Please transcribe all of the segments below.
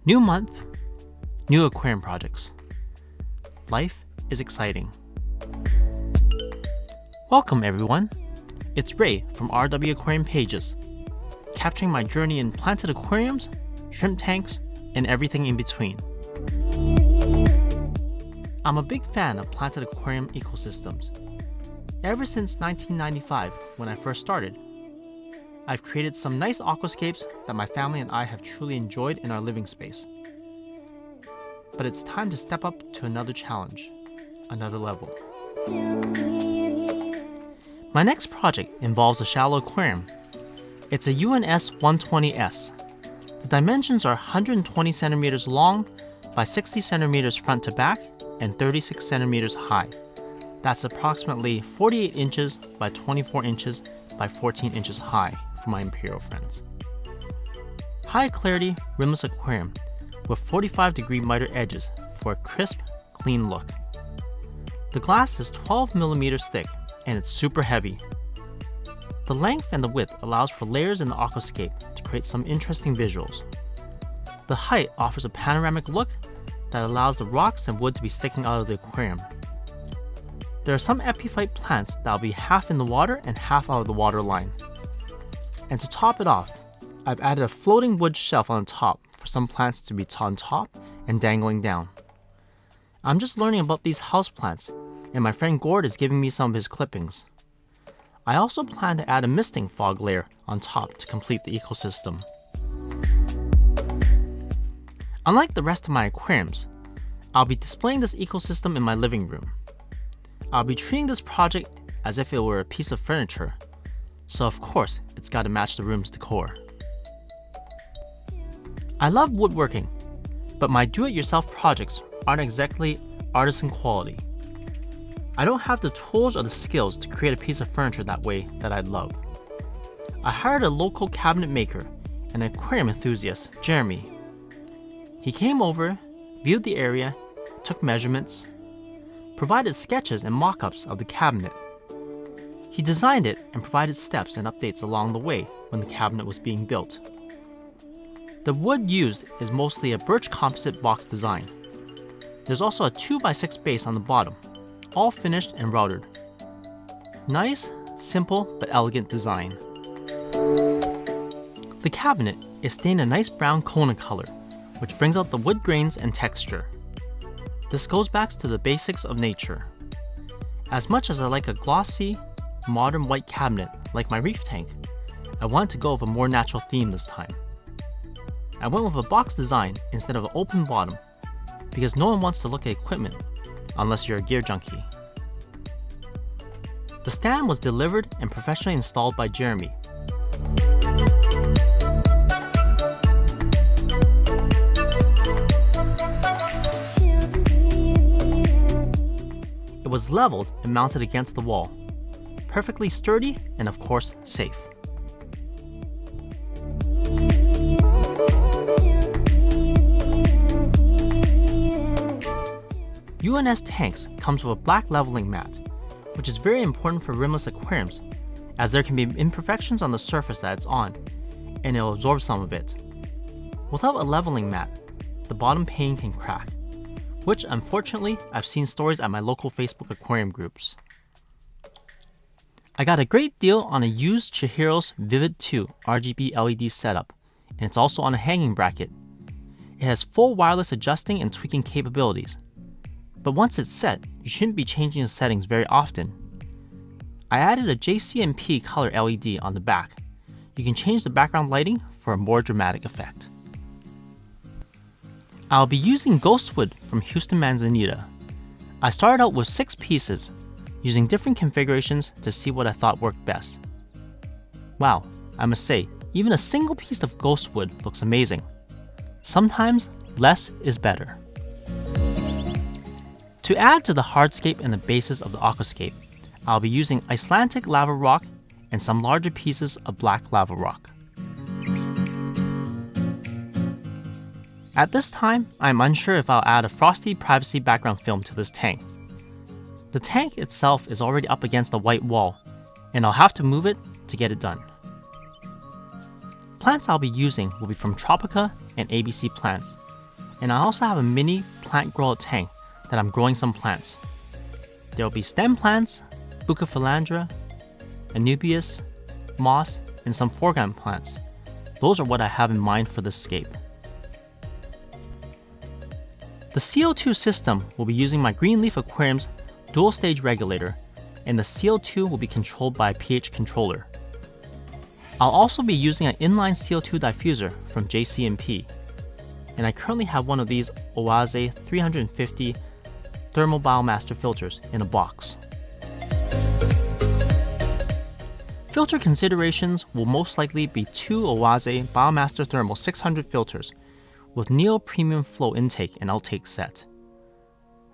New month, new aquarium projects. Life is exciting. Welcome everyone. It's Ray from RW Aquarium Pages, capturing my journey in planted aquariums, shrimp tanks, and everything in between. I'm a big fan of planted aquarium ecosystems. Ever since 1995, when I first started, I've created some nice aquascapes that my family and I have truly enjoyed in our living space. But it's time to step up to another challenge, another level. My next project involves a shallow aquarium. It's a UNS 120S. The dimensions are 120 centimeters long by 60 centimeters front to back and 36 centimeters high. That's approximately 48 inches by 24 inches by 14 inches high for my imperial friends. High clarity rimless aquarium with 45-degree miter edges for a crisp, clean look. The glass is 12 millimeters thick and it's super heavy. The length and the width allows for layers in the aquascape to create some interesting visuals. The height offers a panoramic look that allows the rocks and wood to be sticking out of the aquarium. There are some epiphyte plants that will be half in the water and half out of the water line. And to top it off, I've added a floating wood shelf on top for some plants to be on top and dangling down. I'm just learning about these houseplants, and my friend Gord is giving me some of his clippings. I also plan to add a misting fog layer on top to complete the ecosystem. Unlike the rest of my aquariums, I'll be displaying this ecosystem in my living room. I'll be treating this project as if it were a piece of furniture, so of course it's got to match the room's decor. I love woodworking, but my do-it-yourself projects aren't exactly artisan quality. I don't have the tools or the skills to create a piece of furniture that way that I'd love. I hired a local cabinet maker and aquarium enthusiast, Jeremy. He came over, viewed the area, took measurements, provided sketches and mock-ups of the cabinet. He designed it and provided steps and updates along the way when the cabinet was being built. The wood used is mostly a birch composite box design. There's also a 2x6 base on the bottom, all finished and routed. Nice, simple, but elegant design. The cabinet is stained a nice brown Kona color, which brings out the wood grains and texture. This goes back to the basics of nature. As much as I like a glossy, modern white cabinet like my reef tank, I wanted to go with a more natural theme this time. I went with a box design instead of an open bottom because no one wants to look at equipment unless you're a gear junkie. The stand was delivered and professionally installed by Jeremy. It was leveled and mounted against the wall, perfectly sturdy and of course safe. UNS tanks comes with a black leveling mat, which is very important for rimless aquariums as there can be imperfections on the surface that it's on, and it'll absorb some of it. Without a leveling mat, the bottom pane can crack, which unfortunately I've seen stories at my local Facebook aquarium groups. I got a great deal on a used Chihiro's Vivid 2 RGB LED setup, and it's also on a hanging bracket. It has full wireless adjusting and tweaking capabilities, but once it's set, you shouldn't be changing the settings very often. I added a JCMP color LED on the back. You can change the background lighting for a more dramatic effect. I'll be using Ghostwood from Houston Manzanita. I started out with 6 pieces, using different configurations to see what I thought worked best. Wow, I must say, even a single piece of Ghostwood looks amazing. Sometimes, less is better. To add to the hardscape and the basis of the aquascape, I'll be using Icelandic lava rock and some larger pieces of black lava rock. At this time, I'm unsure if I'll add a frosty privacy background film to this tank. The tank itself is already up against the white wall, and I'll have to move it to get it done. Plants I'll be using will be from Tropica and ABC Plants, And I also have a mini plant grow-out tank that I'm growing some plants. There will be stem plants, bucophilandra, anubias, moss, and some foreground plants. Those are what I have in mind for this scape. The CO2 system will be using my Greenleaf Aquarium's dual stage regulator, and the CO2 will be controlled by a pH controller. I'll also be using an inline CO2 diffuser from JCMP, and I currently have one of these Oase 350 thermal biomaster filters in a box. Filter considerations will most likely be 2 Oase Biomaster Thermal 600 filters with Neo Premium Flow intake and outtake set.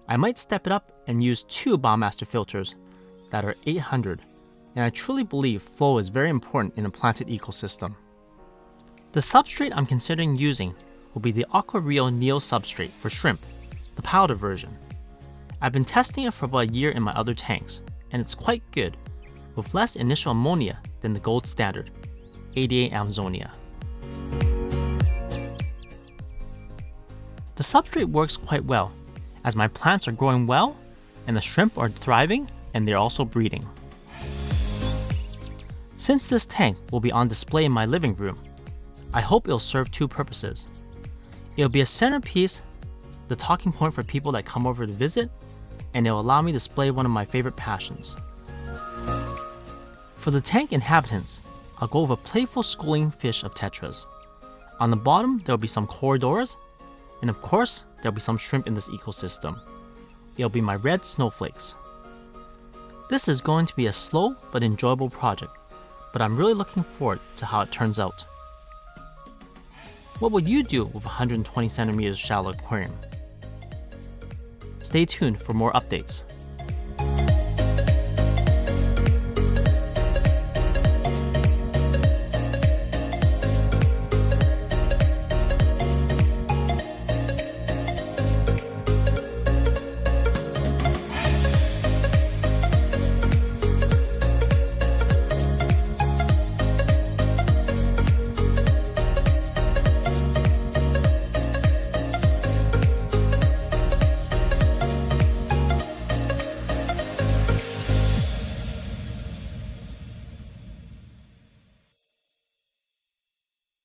I might step it up and use 2 Biomaster filters that are 800, and I truly believe flow is very important in a planted ecosystem. The substrate I'm considering using will be the Aquarium Neo substrate for shrimp, the powder version. I've been testing it for about a year in my other tanks, and it's quite good, with less initial ammonia than the gold standard, 88 Amazonia. The substrate works quite well, as my plants are growing well, and the shrimp are thriving, and they're also breeding. Since this tank will be on display in my living room, I hope it'll serve 2 purposes. It'll be a centerpiece, the talking point for people that come over to visit, and it'll allow me to display one of my favorite passions. For the tank inhabitants, I'll go with a playful schooling fish of tetras. On the bottom, there'll be some corridors, and of course, there'll be some shrimp in this ecosystem. It'll be my red snowflakes. This is going to be a slow but enjoyable project, but I'm really looking forward to how it turns out. What would you do with a 120 centimeters shallow aquarium? Stay tuned for more updates.